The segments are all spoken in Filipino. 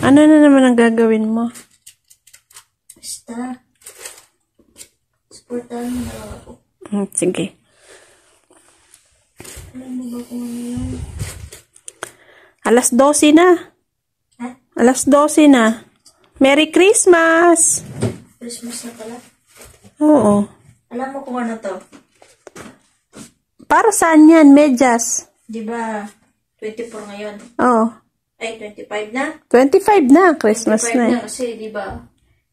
Ano na naman ang gagawin mo? Basta. Supportahan mo na ako. Sige. Alam mo ba kung ano yun? Alas 12 na. Ha? Alas 12 na. Merry Christmas! Christmas na pala. Oo. Alam mo kung ano to? Para saan yan? Medyas. Di ba 24 ngayon? Oo. Ay, 25 na? 25 na. Christmas 25 na. na kasi, di ba?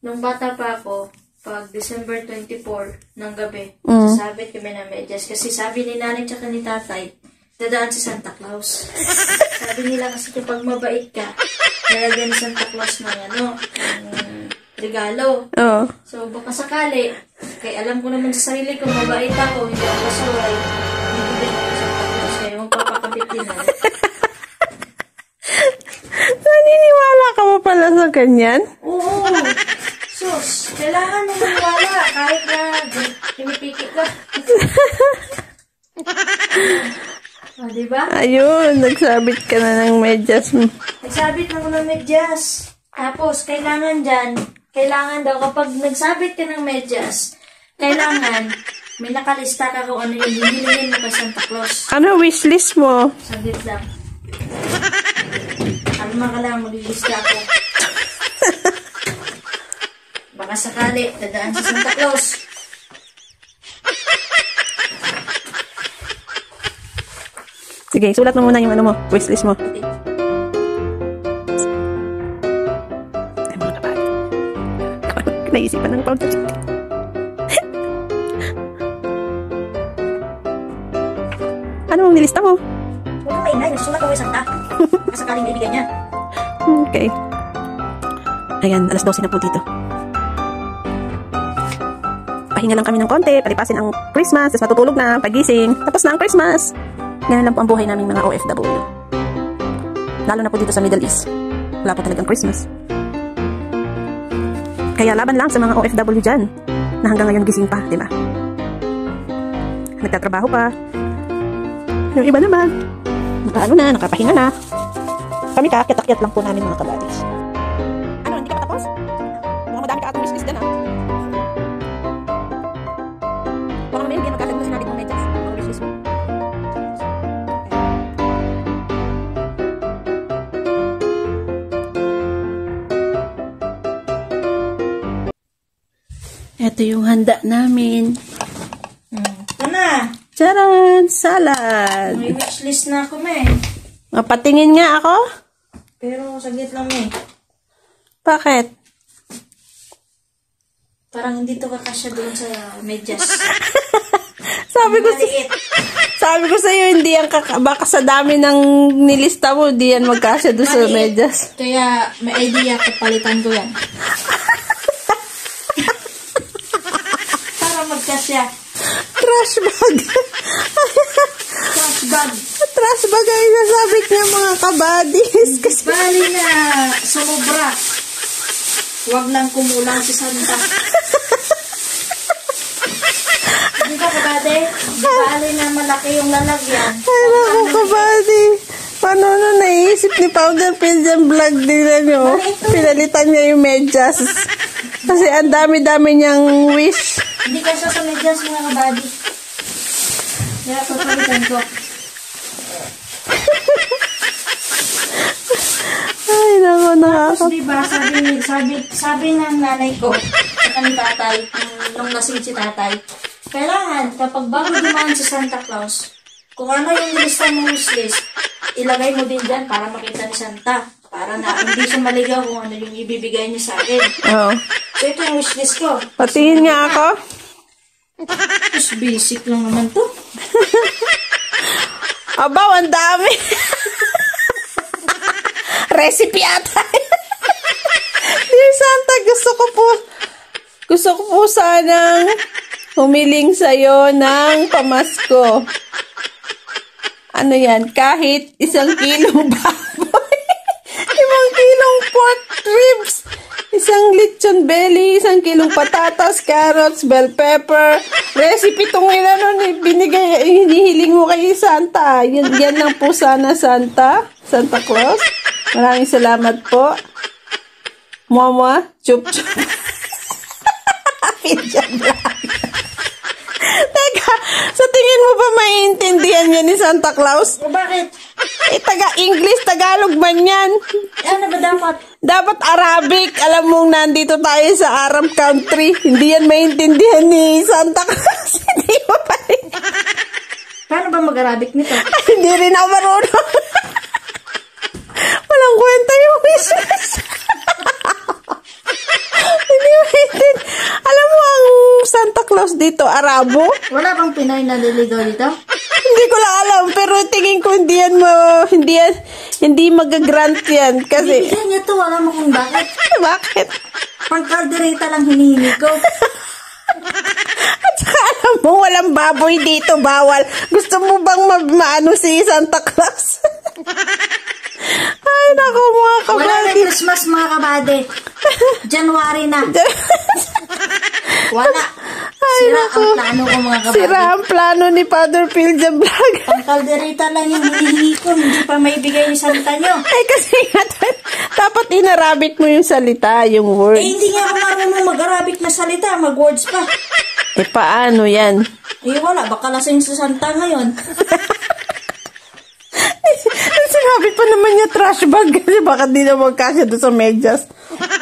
Nung bata pa ako, pag December 24 ng gabi, sasabit kami ng medyas. Kasi sabi ni nanay tsaka ni tatay, dadaan si Santa Claus. Sabi nila kasi kapag mabait ka, nalagyan ni Santa Claus ng ng regalo. Oo. So, baka sakali, kaya alam ko naman sa sarili ko, mabait ako, hindi ako pasaway, hindi din ako sa Santa Claus, kaya magpapakapit din ako. Naniniwala ka mo pala sa ganyan? Oo! Sus, kailangan mo maniwala kahit na pinipikit ka. O, diba? Ayun, nagsabit ka na ng medyas mo. Nagsabit na ko ng medyas. Tapos, kailangan daw, kapag nagsabit ka ng medyas, kailangan, may nakalista ka kung ano yung hihilingin mo kay Santa Claus. Ano wishlist mo? Saglit lang. Alma ka lang, maglilista ako. Baka sakali, dadaan si Santa Claus. Sige, sulat mo muna yung ano mo, wishlist mo. Okay. Ay, mga kabali. Naisipan ng powder. Ano mong nilista mo? Huwag kang maingay, nagsulat ko kay Santa. Baka sakaling maibigay niya. Okay. Ayan, alas 12 na po dito. Pahinga lang kami ng konti, palipasin ang Christmas, tapos matutulog na, pagising, tapos na ang Christmas. Ganyan lang po ang buhay naming mga OFW. Lalo na po dito sa Middle East. Wala po talagang Christmas. Kaya laban lang sa mga OFW dyan, na hanggang ngayon gising pa, di ba? Nagtatrabaho pa. Yung iba naman, nakapahinga na. Kami kaakyat-akyat lang po namin mga kabadis. Ano, hindi ka pa tapos? Mukhang madami ka atong wishlist dyan, ha? Baka naman hindi yan magkagad mo sinabi mong medyas. Mga wishlist mo. Ito yung handa namin. Ito na. Charan! Salad! May wishlist na ako, me. Patingin nga ako? Pero saglit lang, me. Bakit? Parang hindi to kakasya doon sa medyas. Sabi ko sa iyo hindi yan baka sa dami ng nilista mo, di yan magkasya doon sa medyas. Kaya may idea ko, palitan ko yan. Para magkasya. Trash bag. Trash bag. Trash bag ay nasabit niya mga kabadis. Kasi Bali na sumobra. Huwag lang kumulang si Santa. Di ba, kabade? Bali na malaki yung lalagyan. ay naku kabadi. Paano na naisip ni Powder Pilgrim vlog nila nyo? Pinalitan niya yung medyas. Kasi ang dami-dami niyang wish. Hindi kasi sa medyas mga kabady. Kaya papalitan ko. Ay naku, Tapos diba, sabi ng nanay ko, sa ni tatay, nung lasing si tatay, kailangan, kapag bago dumaan si Santa Claus, kung ano yung nilista mong wishlist, ilagay mo din dyan para makita ni Santa. Para na hindi siya maligaw kung ano yung ibibigay niya sa akin. Oo. So, ito yung wishlist ko. Patingin nga ako. Tapos, basic lang naman to. Abaw, ang dami. Recipe ata. Dear Santa, gusto ko po sanang humiling sa'yo ng pamasko. Ano yan? Kahit 1 kilong baboy. 5 kilong pork ribs. 1 lechon belly, 1 kilong patatas, carrots, bell pepper. Recipe itong binigay, hinihiling mo kay Santa. Yan lang po sana, Santa Claus. Maraming salamat po. Mama, chup chup. Pidyan lang. Teka, sa tingin mo ba maiintindihan yan ni Santa Claus? O bakit? English, Tagalog man yan. Ano ba dapat? Dapat Arabic. Alam mong nandito tayo sa Arab country. Hindi yan maintindihan ni Santa Claus. Hindi mo pa rin. Paano ba mag-Arabic nito? Hindi rin ako marunong. Walang kwenta yung wishes. Hindi mo maintindihan. Alam mo ang Santa Claus dito, Arabo? Wala bang Pinoy na liligaw dito? Hindi ko lang alam, pero tingin ko hindi mag-grant yan. Kasi, Bibigyan niya to, alam mo kung bakit. bakit? Pangkaldereta lang hinihingi ko. At saka alam mo, walang baboy dito, bawal. Gusto mo bang maano si Santa Claus? Ay, naku mga Wala kabady. na Christmas mga kabady. January na. Wala. Sira ang plano ko mga kabady. Sira ang plano ni Father Phil Vlog. Pangkaldereta lang yung hinihingi ko, hindi pa maibigay yung salita nyo. Ay, kasi nga, dapat inarabik mo yung salita, yung words. Hindi nga ako marunong mag-Arabic na salita, mag-words pa. Paano yan? Wala, baka lasing sa Santa ngayon. Sinabi pa naman niya trash bag kasi baka di na magkasya doon sa medyas.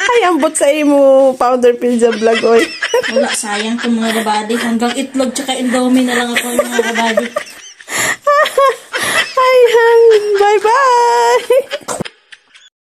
Ay, ambot sa imo, Founder Pizza Vlog, oy. Wala, sayang itong mga kabady. Hanggang itlog tsaka indomie na lang ako mga kabady. Ay, bye-bye!